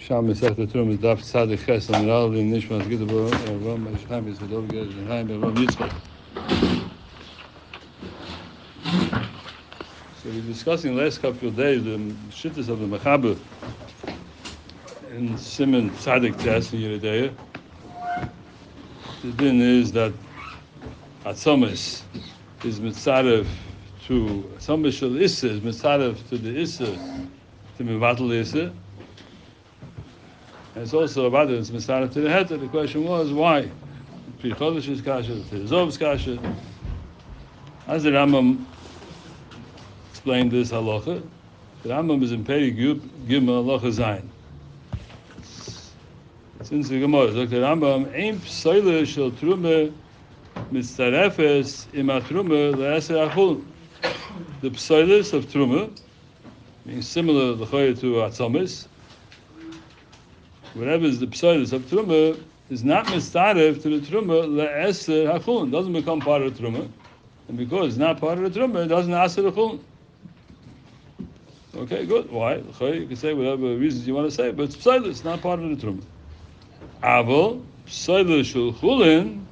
Sham Mesech Trum is Daf Tzadik Ches and Ral in Nishmas Gidabo Ram Yishchaim is Vedov Gez and Haim Ram Yitzchak. So we're discussing the last couple of days the shittas of the Mechaber in Simon Tzadik Tes in Yeridea. The din is that Atzomis is Mitzarev to Atzomis Shel Issa is Mitzarev to the Issa to Mevatel Issa. And it's also about it, it's Mitzarev to the Heter. The question was why? Pri Chodesh is Kasha, Tezov is Kasha. As the Rambam explained this halacha, the Rambam is in Peri Gimel halacha Zayin. Since the Gemara, the Rambam, Ein Psoile Shel Trume Mitzarefes Im HaTrume Le'eser HaChulin. The Psoiles of Trume, being similar to Atzomis, whatever is the Psoiles of Trume, is not Mitzaref to the Trume Le'eser HaChulin. Doesn't become part of the Trume. And because it's not part of the Trume, it doesn't aser the Chulin. Okay, good. Why? You can say whatever reasons you want to say, but it's Psoiles, it's not part of the Trume. Aval, Psoiles Shel Chulin,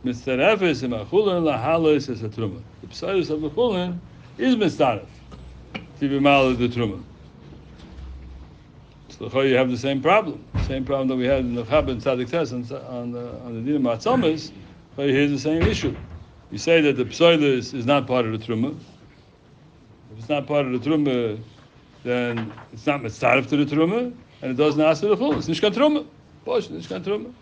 Mitzarefes Im HaChulin Lahalos Es HaTruma. The Psoiles of the Chulin is Mitzaref to be mal the Truma. So you have the same problem that we had in the Chab and Tzadik Tes on the Din of Atzomis. Here's the same issue. You say that the Psoiles is not part of the Truma. If it's not part of the Truma, then it's not Mitzaref to the Truma, and it doesn't ask for the Chulin. It's Nishkan Truma. Nishkan Truma.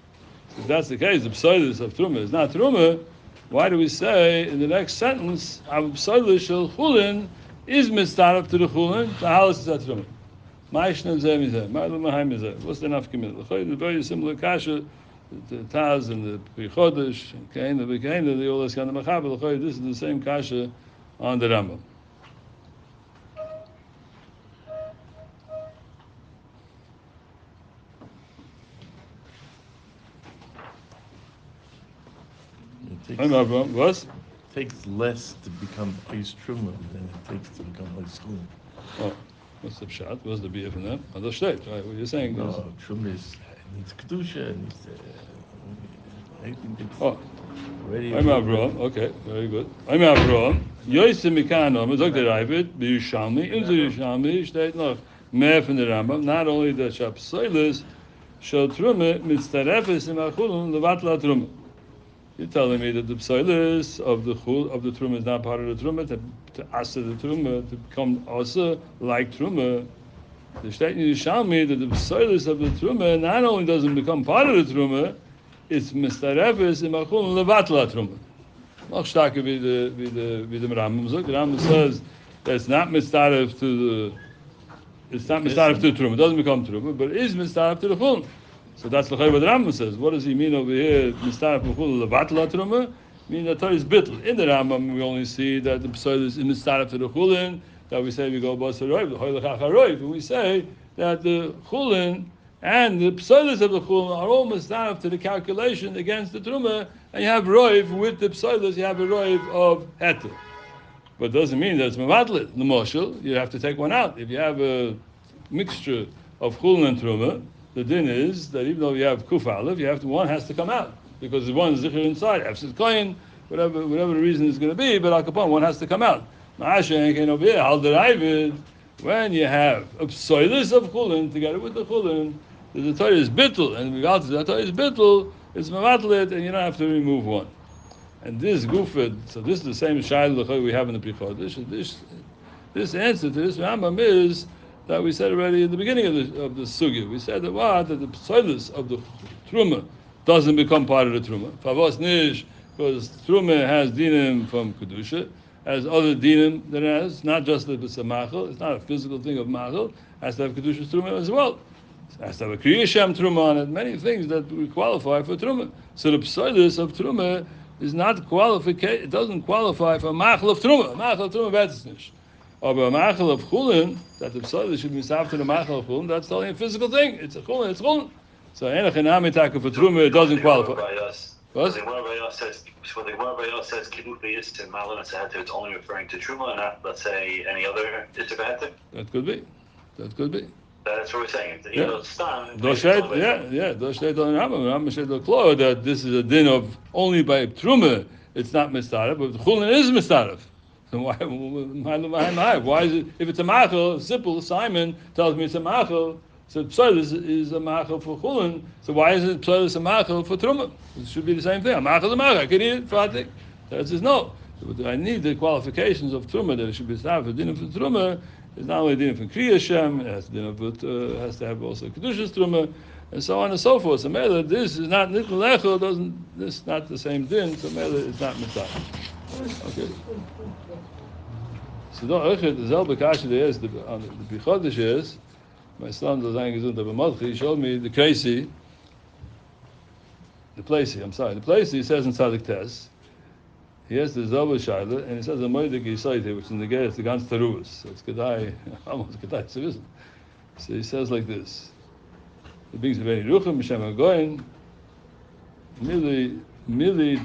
So if that's the case, the Psoiles of Truma is not Truma, why do we say in the next sentence, Av Psoiles Shel Chulin is Mitzaref to the Chulin, the Halas is at Truma. What's the nafkamil? The very similar kasha, the Taz and the Pri Chodesh, and Kain, the Bekain, the Olas Kan the Mechaber. This is the same kasha on the Rambam. It takes less to become Eis Truma than it takes to become Eis Chulin. Oh, what's the pshat? What's the beer from that? Other state, right? What you're saying is Truma needs kedusha, needs. I think it's already. I'm Avraham. Okay, very good. I'm Avraham. Yosim Mikano. It's like the Ravid. Yirushalmmi. In the Yirushalmmi, steht noch mehr von der Rambam. Not only the Psoiles Shel Truma Mitzarefes Im HaChulin Levatel HaTruma. You're telling me that the Psoiles of the Truma is not part of the Truma, to aser the Truma, to become aser like Truma. The State Yirushalmmi that the Psoiles of the Truma not only doesn't become part of the Truma, it's Mitzarefes Im HaChulin Levatel HaTruma. Noch starker wie the Rambam sagt. The Rambam says that it's not Mitzaref to the Truma. It doesn't become Truma, but it is Mitzaref to the Chulin. So that's what the Rambam says. What does he mean over here? Mitzaref Mechul Levatel HaTruma. Mean that Torah is bittul. In the Rambam, we only see that the Psoiles is Mitzaref to the Chulin. That we say we go Basar Roiv, the Hoylech HaCharoiv. And we say that the Chulin and the Psoiles of the Chulin are all Mitzaref to the calculation against the Truma. And you have Roiv with the Psoiles. You have a Roiv of Heter. But it doesn't mean that it's Mevatlet. The Moshel, you have to take one out. If you have a mixture of Chulin and Truma, the din is that even though you have Kuf Aleph, one has to come out because the one is Zikr inside, Efsid Koyin, whatever the reason is going to be, but Al Kapon, one has to come out. When you have a Psoiles of Chulin together with the Chulin, the Torah is bittul, and regardless of the Torah is bittul, it's Mevatlet, and you don't have to remove one. And this Gufed, so this is the same Shaila we have in the Pri Chodesh. This answer to this Rambam is that we said already in the beginning of the sugya. We said that that the Psoiles of the Truma doesn't become part of the Truma. Favos Nish, because Truma has dinim from Kedusha, has other dinim that it has, not just that it's a machal, it's not a physical thing of machal, has to have Kedusha's Truma as well. It has to have a Kriyashem Truma on it, many things that we qualify for Truma. So the Psoiles of Truma is not qualified, it doesn't qualify for machal of Truma. Machal of Truma betzis nish. Or a machal of Chulin, that the Psoiles should be saved to the machal of Chulin, that's only a physical thing. It's a Chulin, it's Chulin. So Enochinami Taka for Truma, it doesn't qualify. What? When the Gemara says Kibufa is to Malin and Sahatir, it's only referring to Truma and not, let's say, any other Isser Beheter? That could be. That's what we're saying. You know, stam. Does steht on Rambam. Rambam said the Klo that this is a din of only by Truma. It's not mistaref, but Chulin is mistaref. So why is it? If it's a machel, simple. Simon tells me it's a machel. So psalus is a machel for Chulin. So why isn't psalus a machel for Truma? It should be the same thing. A machel is a machel. I can eat it for Atik. That says no. But I need the qualifications of Truma that it should be started for din for Truma. It's not only din for Kriya Hashem, it has has to have also Kedushas Truma, and so on and so forth. So Mela, this is not Nitl Lechel, this is not the same din, so Mela is not Mitzvah. Okay. So don't the selbe Kasha there is, the Bichodesh is, my son was saying, he showed me the Kreisi, the Placey, he says in Tzadik Tes, he has the Zalba Shaila, and he says a Moedik Yisaite, which in the Gay is the Gans Teruas. So it's Kedai, almost Kedai Tzivizm. So he says like this. He brings the Beni Ruchim, Mishem HaGoyin, Mili,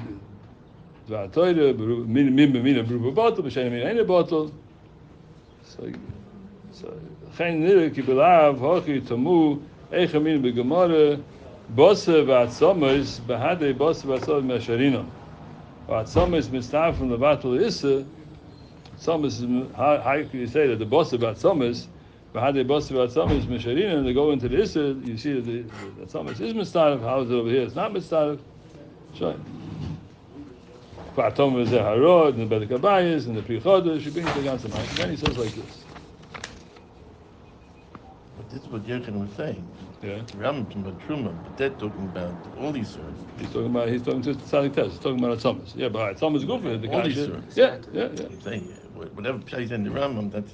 Dva'atoyre, Min B'mina Bruba Bottle, Mishem Min Eine Bottle. So, Chen Nire Ki B'lav, Hochi Tamu, Eicha Min B'Gemara, Bosse V'atzomes, Behade Bosse V'atzomes Mesharinam. Some is mistaf from the battle Issa. Some is how can you say that the boss about some is, but how they boss about some is Misharina, and they go into the Issa. You see that some is mistaf. How is it over here? It's not mistaf. Sure. Kvatom is the Harod and the Bedek Abayis and the Pri Chodesh. She brings the Ganze Ma'at. Then he says like this. But this is what Yerkin was saying. Yeah. Rambam talking about Truma, but they're talking about all these servants. He's talking to Tzadik Tes. He's talking about Atzomas. Yeah, but Atzomas is good for it. All these servants. Yeah. I'm saying, whatever plays in the Rambam, that's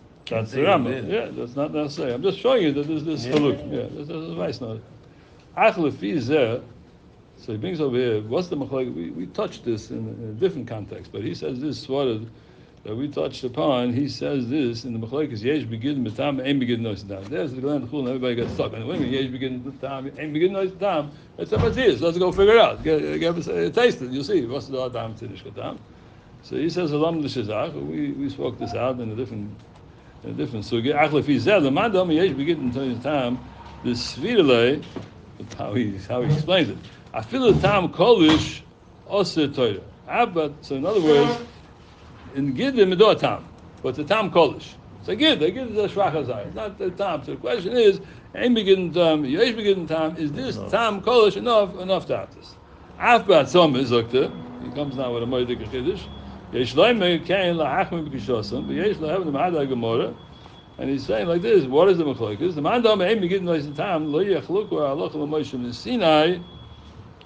the Rambam. Yeah, that's not necessary. I'm just showing you that there's this haluk. Yeah, there's a nice note. So he brings over here, what's the machlok? We touched this in a different context, but he says this sort that we touched upon. He says this in the machlok is yesh begin mitam, aim begin nois tam. There's the Glen Chul, and everybody gets stuck. And when yesh begin mitam, aim begin nois tam, that's what it is. Let's go figure it out. Taste it. You'll see. What's the tam tziddish katam? So he says alam l'shizach. We spoke this out in a different sugi. Achle fi zeh l'madam yesh begin nois tam. The svirele, how he explains it. I feel the tam kolish osir Torah. But so in other words. In Giddim Medo Tam, but the Tam Kolish. So Gid is a Shvach Hazai, not the Tam. So the question is, Ein Begin Tam, Yesh Begin Tam, is this Tam Kolish enough to have this? Af Bat Som is Okta, he comes now with a Moedik Chiddush, Yesh Leime Kain LaHachmim B'Kishosam, but Yesh Lehem L'Mahadai Gemara, and he's saying like this, what is the Mechlokas? The Mandam Ein Begin Tam, Lo Yechluku Ha'aloch L'Moshe Sinai,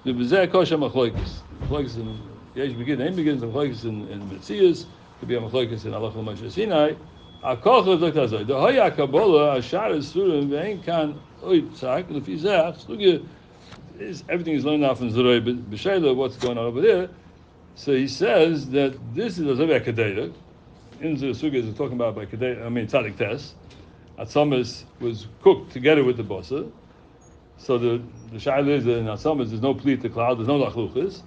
the B'zeh Kosha Mechlokas. Mechlokas in Yesh Begin, Ein Begin, the Mechlokas in Metzias, could be a machlokes in Halacha Moshe Sinai. A koch is like that. The Hoya Kabbalah, Ashar is Surim, Vein Kan Oitzak, Lefizach, Sugi is everything is learned now from Zeroi B'Shela, what's going on over there. So he says that this is a Zeroi Kedera. In the Sugi is talking about by Kedera, Tzadik Tes. Atzomis was cooked together with the bossa. So the Shaila is that in Atzomis there's no pleat to cloud, there's no lachluchas.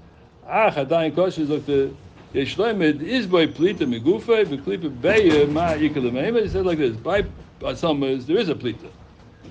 Hadayin Kosh is like the Yeshlemed is by plita migufe, but klipa beya ma yikalamema. He said like this: by summers there is a plita.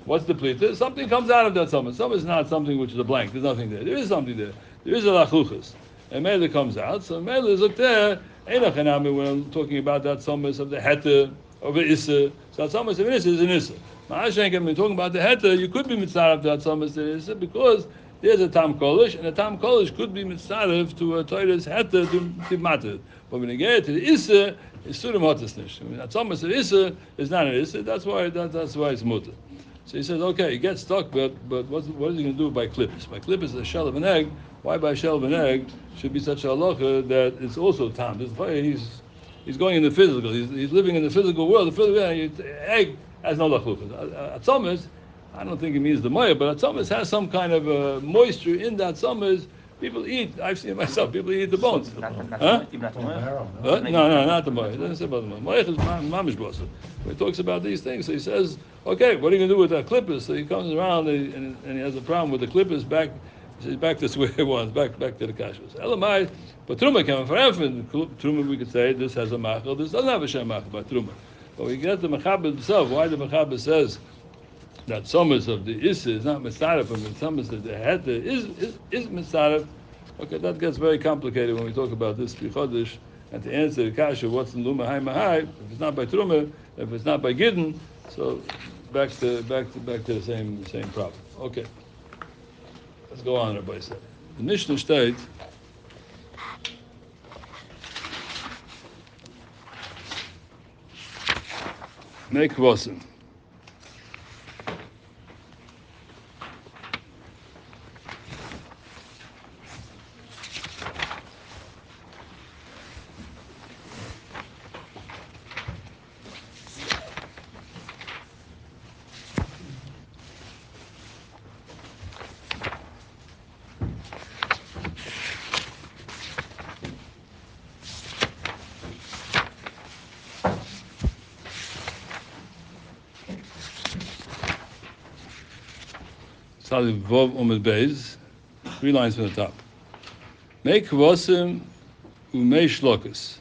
What's the plita? Something comes out of that summer. Summer is not something which is a blank. There's nothing there. There is something there. There is a lachuchas. And mele comes out. So mele is up there. Einachanami when I'm talking about that summers of the heta of the issa. So that summers of issa is an issa. Ma'ashenk, when we're talking about the heta, you could be mitzvah of that summers of issa because there's a tam kolish, and a tam kolish could be mitzaref to a Torah's heta to matter. But when you get to the issa, it's surim hotasnish. I mean, that's almost an issa is not an issa. That's why it's mutter. So he says, okay, he gets stuck, but what is he going to do by klippus? By klippus, a shell of an egg. Why by shell of an egg should be such a halacha that it's also tam? He's going in the physical. He's living in the physical world. The physical egg has no lachuchas. Atzomis, I don't think it means the moya, but atzomis has some kind of moisture in that summers. People eat. I've seen it myself. People eat the bones. Huh? No, not the moya. It doesn't say about the moya. Moya is mamish bosa. He talks about these things. So he says, okay, what are you going to do with that clippers? So he comes around and he has a problem with the clippers back. He says, back to where it was, back to the kashus. Elamai, but truma coming for infant. Truma, we could say this has a machal. This doesn't have a shem machal by truma. But we get the mechaber himself. Why the mechaber says that summers of the Issa is not Masarif, and summers of the Heta is Masarif. Okay, that gets very complicated when we talk about this Chodesh. And to answer the Kasha, what's in Luma Hai Mahai? If it's not by Truma, if it's not by Gidden, so back to the same problem. Okay, let's go on, Rabbi said. The Mishnah states, make kvasim. Vov Umid Beis, 3 lines from the top. Make kvasim umei shlokas.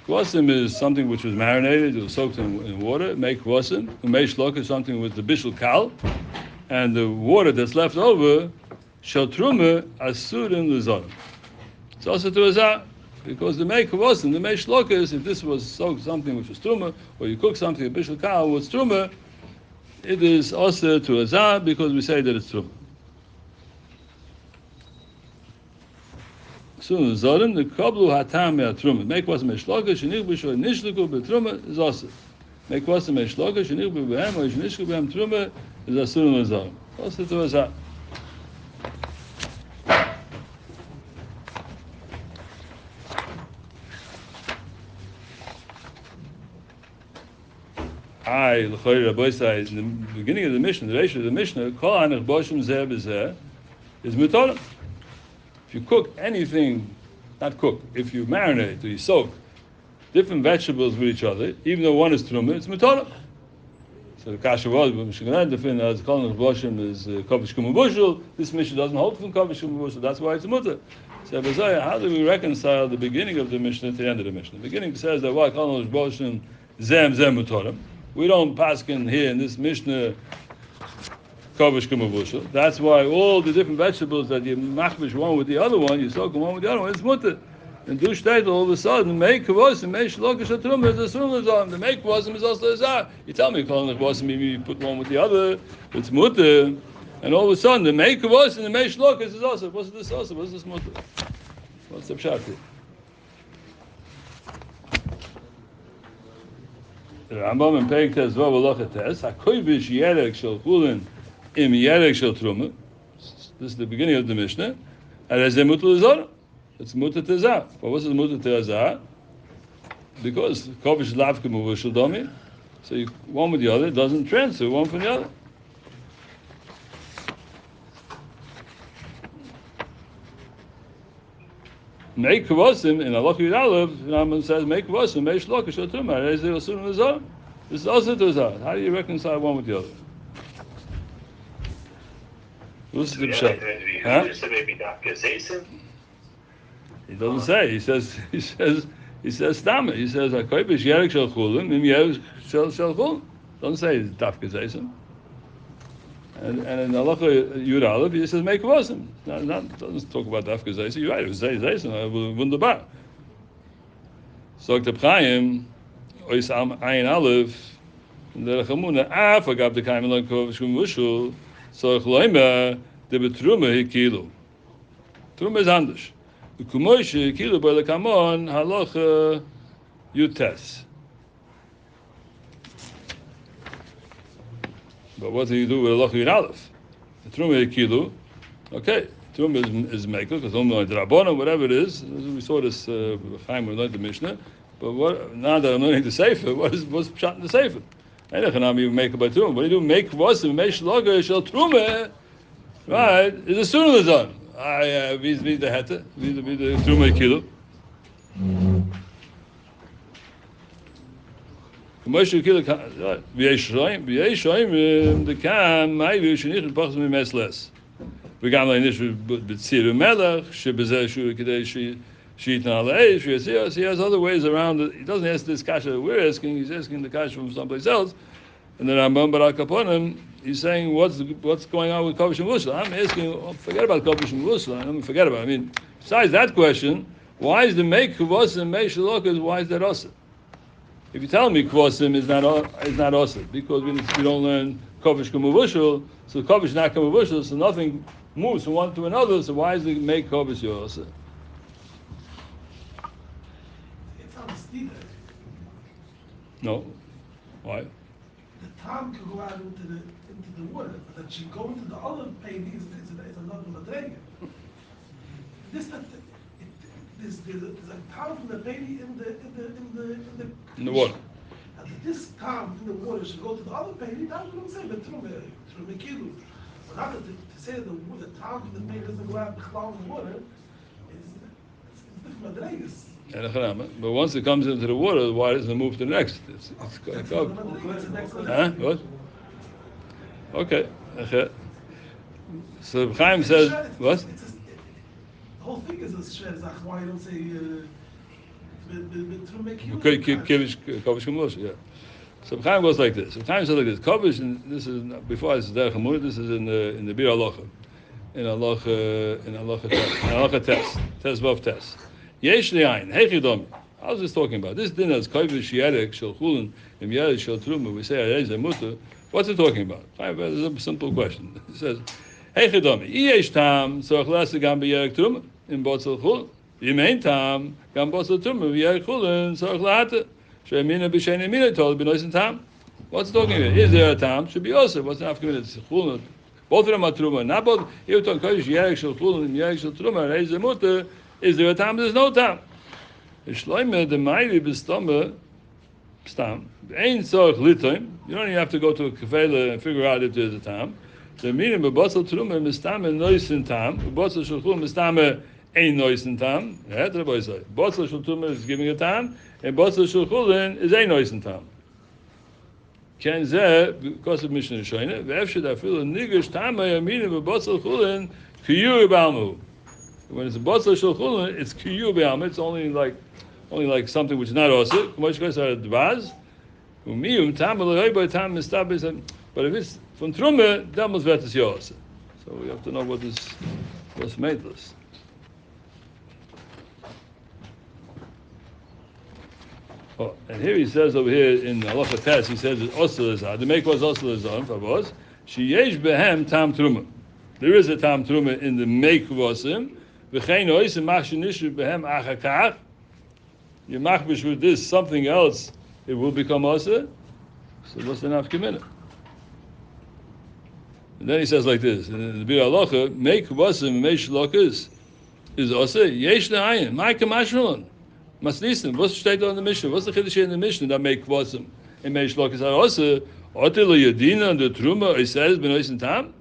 Kvasim is something which was marinated, it was soaked in water. Make kvasim umei shlokas, something with the bishul kal, and the water that's left over shel truma asurim l'zorim. It's also to azah, because the make kvasim, the mei shlokas, if this was soaked something which was truma, or you cook something with bishul kal with truma, it is also to azah because we say that it's truma. Soon zorim the kablu hatam me'atruma. Make was meishloka shenich b'shoy nishliku b'truma is also. Make was meishloka shenich b'behem or shenishku b'hem truma is asur zorim. Also to azah. L'chayr Rabbi says in the beginning of the Mishnah, the ratio of the Mishnah, kol hanech boshim zeh b'zeh is mutarim. If you cook anything, not cook, if you marinate or you soak different vegetables with each other, even though one is truma, it's mutarim. So the kasha was, Mishnah defines as kol hanech boshim is kavish kumubushul. This Mishnah doesn't hold from kavish kumubushul. That's why it's a mutar. So how do we reconcile the beginning of the Mishnah to the end of the Mishnah? The beginning says that why kol hanech boshim zeh mutarim. We don't paskin here in this Mishnah kavish kumubushel. That's why all the different vegetables that you machmish one with the other one, you soak them one with the other one, it's mutter. And do state all of a sudden, make kvasim, make shlokish atruma, is a sunnah. The make kvasim is also a zah. You tell me, calling the kvasim, maybe you put one with the other, it's mutter. And all of a sudden, the make kvasim, the make shlokish is also. What's this also? What's this mutter? What's the pshat here? The Rambam in Perek Tes Vav Halacha Tes Hakovish Yerek Shel Chulin Im Yerek Shel Truma. This is the beginning of the Mishnah. And as mutar l'zara, it's mutar tezah. But what's the mutar tezah? Because kavish lavka muvushel domi, so you, one with the other doesn't transfer one from the other. Make kvasim in Halacha Yud Aleph, Rambam says make kvasim make shlokish shel truma. This is also tezah. How do you reconcile one with the other? What's the pshat? Huh? He doesn't say. He says stama. He says hakovish yerek shel chulin im yerek shel chulin. Doesn't say dafka zeisim. And in Halacha Yud Aleph, he says make kvasim. Doesn't talk about dafka zeisim. You're right. It was zeisim. Wunderbar. So the Chaim ois ayin Aleph. The Chamuna afagab the kaim lo kavish kumushul. So chloima the betruma hikilu. Truma is anders. The kumoish hikilu by the kamon halacha yutes. But what do you do with halacha yud aleph? The truma hikilu. Okay, truma is mekel because only the rabbana, whatever it is. We saw this time we learned the Mishnah. But now that I'm learning the sefer, what's pshat in the sefer? You make it by truma. What do you do? Make kvasim, make shloga shel truma. Right? It's a sunnah zon. Vis the heta, vis the truma kilo. Commercial kilo. V'yeshoim the kam maybe shenich pachs mimes less. We got like this with tzir melech shebezeh shu kedei sheet nalei. He has other ways around it. He doesn't ask this kasha we're asking. He's asking the kasha from someplace else. And the Rambam Barak Kaponim, he's saying what's going on with Kovish and Mushal. I'm asking, forget about Kovish and Mushal. I don't forget about it. I mean, besides that question, why is the make Kvosim, Mei Shalokas, why is that Osir? If you tell me Kvosim is not Osir, because we don't learn Kovish Kumuvushal, so Kovish not Kumuvushal, so nothing moves from one to another, so why is the make Kovish your Osir? No. Why? The time could go out into the water, but that she go into the other paintings, it's another madrega. There's a time from the painting in the water. And this time in the water should go to the other painting. That's what I'm saying. But not to say the time from the painting doesn't go out in the water. It's different madregas. But once it comes into the water, why doesn't it move to the next? It's covered. Huh? What? Okay. So Chaim says, what? The whole thing is a shred. That's why you don't say Kovish Kamush, yeah. So Chaim goes like this. So Chaim says like this. Kovish, and this is before this is Derech Hamur. This is in the Bir Halacha, in Halacha test above test. Yesh li'ayin, heichidom. I was just talking about this dinner is kovish yerek shel chulin im yerek shel truma. We say arezeh mutter. What's it talking about? It's a simple question. It says heichidom. Yesh tam tzorach lasa gam b'yerek truma im botzel chulin. Yemein tam gam botzel truma b'yerek chulin tzorach lahata she'emina b'shein emina tol b'noisen tam. What's it talking about? Is there a tam? Should be also. What's the afternoon? It's chulin. Both of them are truma. Not both. Here we're talking kovish yerek shel chulin im yerek shel truma arezeh mutter. Is there a time? There's no time. Yishloime the mighty b'stama stam. Ain't tzorich litoim. You don't even have to go to a kafela and figure out if there's a time. The meaning b'bosel truma mistame noisin tam. B'bosel shulchum mistame ain't noisin tam. Yeah, the boy say. Bosel shulchum is giving a time, and bosel shulchulin is ain't noisin tam. Ken zeh because of Mishnah Shayna. Ve'efshid afilu nigish tamay aminim b'bosel chulin kiyur b'almu. When it's a botzel shulchulin, it's kiyu be'am. It's only like something which is not osir. But if it's from truma, that must be osir. So we have to know what's made this. Oh, and here he says over here in Halacha Tes, he says it's osir l'zah. The make was osir l'zah. Favos sheyesh behem tam truma. There is a tam truma in the make vosim. You machbish with this something else, it will become osir. So what's the nafkamina? And then he says like this in the Bir Halacha, make vasim meish lokas is osir. Yesh le'ayin, my kamashmalon. Masnisim. What's the state on the Mishnah? What's the chiddush in the Mishnah that make vasim and meish lokas are osir? Otil yadina and the truma it says benoisin tam.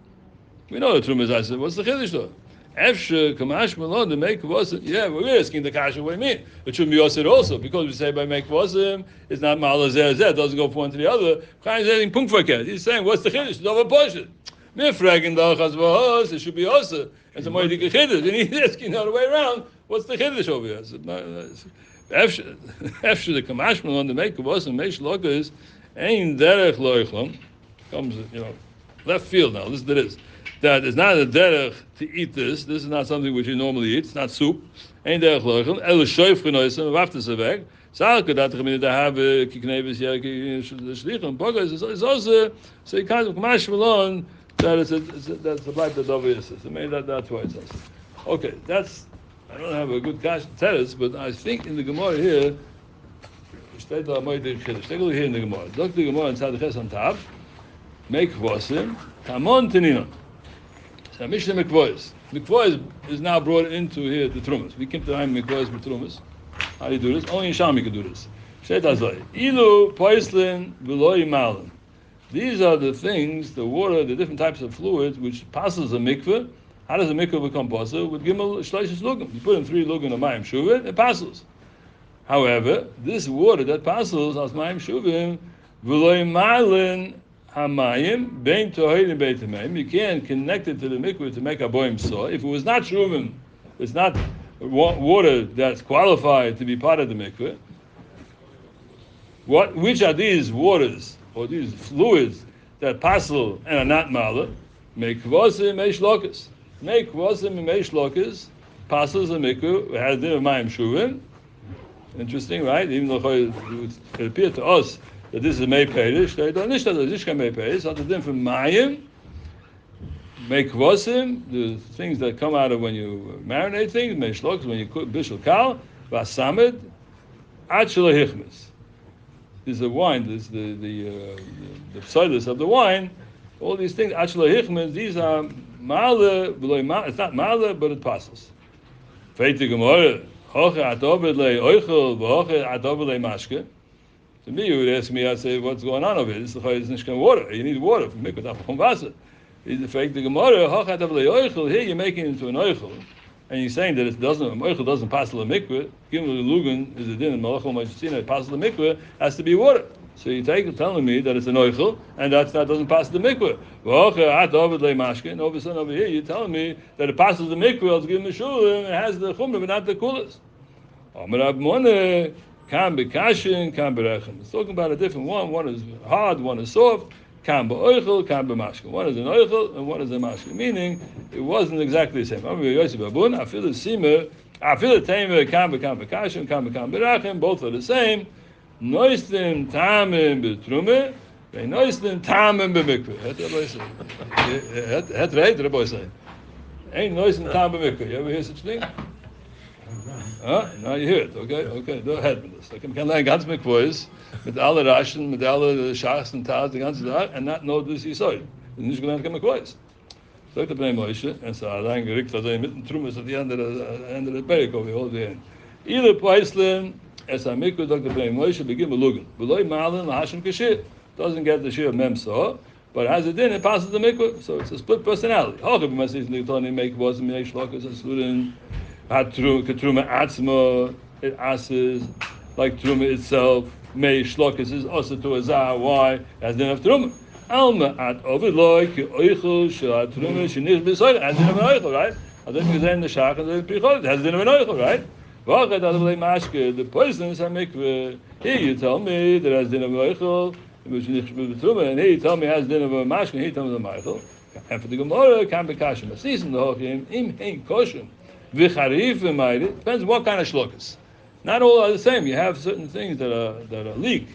We know the truma is osir. What's the chiddush though? Efshe kamash malon to make vasim. Yeah, we're asking the kasha. What do you mean? It should be osir also because we say by make vasim it's not malazer zeh. It doesn't go from one to the other. Chaim is saying punkt verkehrt. He's saying what's the chiddush? It's over portion. Mir fragen da chazvahos. It should be osir. And some more the chiddush. And he's asking the other way around. What's the chiddush over here? Efshe the kamash malon to make vasim meish lokas ein derech loichlom comes left field now. Listen to this. That is not a derech to eat this. This is not something which you normally eat. It's not soup. Ain't derech loichem. El shoyf genoisem. Wafte se weg. Salke dat gemine da have kikneves yerke shlichim. Bogas is also so you can't kamash malon that that's the blight that over is. So maybe that's why it's also. Okay, I don't have a good teretz, but I think in the Gemara here. Take a look here in the Gemara. Look the Gemara inside the Ches on top. Make vasim tamon teninon. So Mishnah Mikvois. Mikvois is now brought into here the Trumas. We keep the time Mikvois with Trumas. How do you do this? Only in Shami can do this. Shetazai. Ilu poislin v'loi malin. These are the things, the water, the different types of fluids which passes a mikveh. How does a mikveh become passer? With gimel shleishes lugim. You put in 3 lugim of mayim shuvin, it passes. However, this water that passes as mayim shuvim v'loi malin hamayim bein tohirim bein tameim. You can't connect it to the mikveh to make a boim saw. If it was not shuvim, it's not water that's qualified to be part of the mikveh. Which are these waters or these fluids that passel and are not mala, make kvasim meish lokus. Make kvasim meish lokus, passels a mikvah, has din of mayim shuvim. Interesting, right? Even though it appeared to us that this is a mei perish, they don't nish that this can mei perish. So the din from mayim, make kvasim, the things that come out of when you marinate things, meish lokus, when you cook bishul kal, vasamid, ad shelahichmis. Is the wine, this the pseudus of the wine, all these things, actually hichmens, these are male, it's not male, but it passes. Feite gemore, hoche atobed le oichel, hoche atobed le mashke. To me, you would ask me, I'd say, what's going on over here? This is not water. You need water for make without wasser. Is the feite gemore, hoche atobed le oichel. Here you're making it into an oichel. And you're saying that it doesn't, moichel doesn't pass the mikveh. Gimel lugan is a din in malachol ma'ashitzina. It passes the mikveh, has to be water. So you telling me that it's an oichel, and that doesn't pass the mikveh. And all of a sudden over here, you're telling me that it passes the mikveh. It's given mishulim, it has the chumrah, but not the kulas. It's talking about a different one. One is hard, one is soft. Kan ba'oichel, kan b'mashke. One is an oichel and one is a mashke. Meaning, it wasn't exactly the same. Both are the same. Noistim tamim b'trume, noistim tamim b'mikveh. Het right, the boy say. Ain't noistim tamim b'mikveh. You ever hear such thing? Huh? Now you hear it. Okay. Go ahead with this. I can learn ganz mikvehs. Mit alle Raschen, mit alle Schachs und Taz, die ganze Tag, and not know this Yisoid. Nicht gelernt kann man Kreuz. Sagt der Bnei Moshe, und so allein gerickt, also mitten Trumas at the end of the Periko, we hold the end. Ile Paislen, es a Mikveh, sagt der Bnei Moshe, begin with Lugan. Beloi Malen, Lahashim Kashir. Doesn't get the Shir of Memso, but as it did, it passes the Mikveh, so it's a split personality. Hoche b'masis Niktoni make was in Minei Shlokas and Student, had Truma Atzma, it asses, like Truma itself, Mei shlokas is also to a zah. Why? As din of truma. Alma at overloy ki oichel shel truma shenich b'soil. As din of an oichel, right? As din gesehen the shach and the prichol. As din of an oichel, right? V'achet adavlei mashke. The poisons are mikveh. Here you tell me that as din of an oichel, shenich b'truma, and here you tell me as din of a mashke. And here you tell me the mashkel. And for the gemara, can be kashim. A season the hochim im hein koshim v'charif v'mayri. Depends what kind of shlokas. Not all are the same. You have certain things that are leek,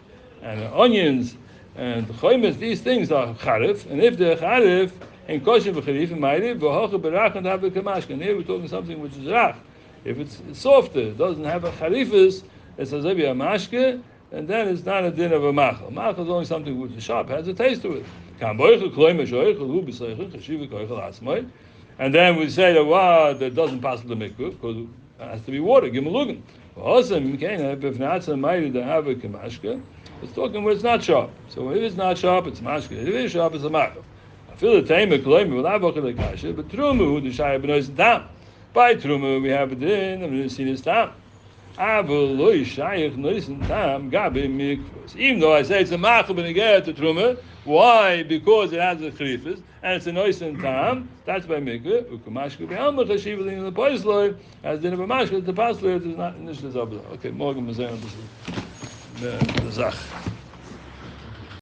and onions, and choimes. These things are charif, and if they're charif, and kosher v'charif and ma'ariv, v'hocha berach and have a kamashka. And here we're talking something which is rach. If it's softer, it doesn't have a charifus, it's as if a mashke, and then it's not a din of a machal. Machal is only something which is sharp, has a taste to it. And then we say that that doesn't pass the mikveh because it has to be water. Give him a lugan. It's talking where it's not sharp. So if it's not sharp, it's mashke. If it is sharp, it's a machal. I feel the time of kloim will have a kasha, but trumu the shaya benois tam. By trumu we have it in and we've seen his tam. Even though I say it's a machal when you get to truma, why? Because it has a chrifis and it's a noise in time. That's by mikveh. Ukumashke be'alma chashiv in the poisloi as din of a mashke. The pasloi is not in this. Okay, morgen we zijn op de zach.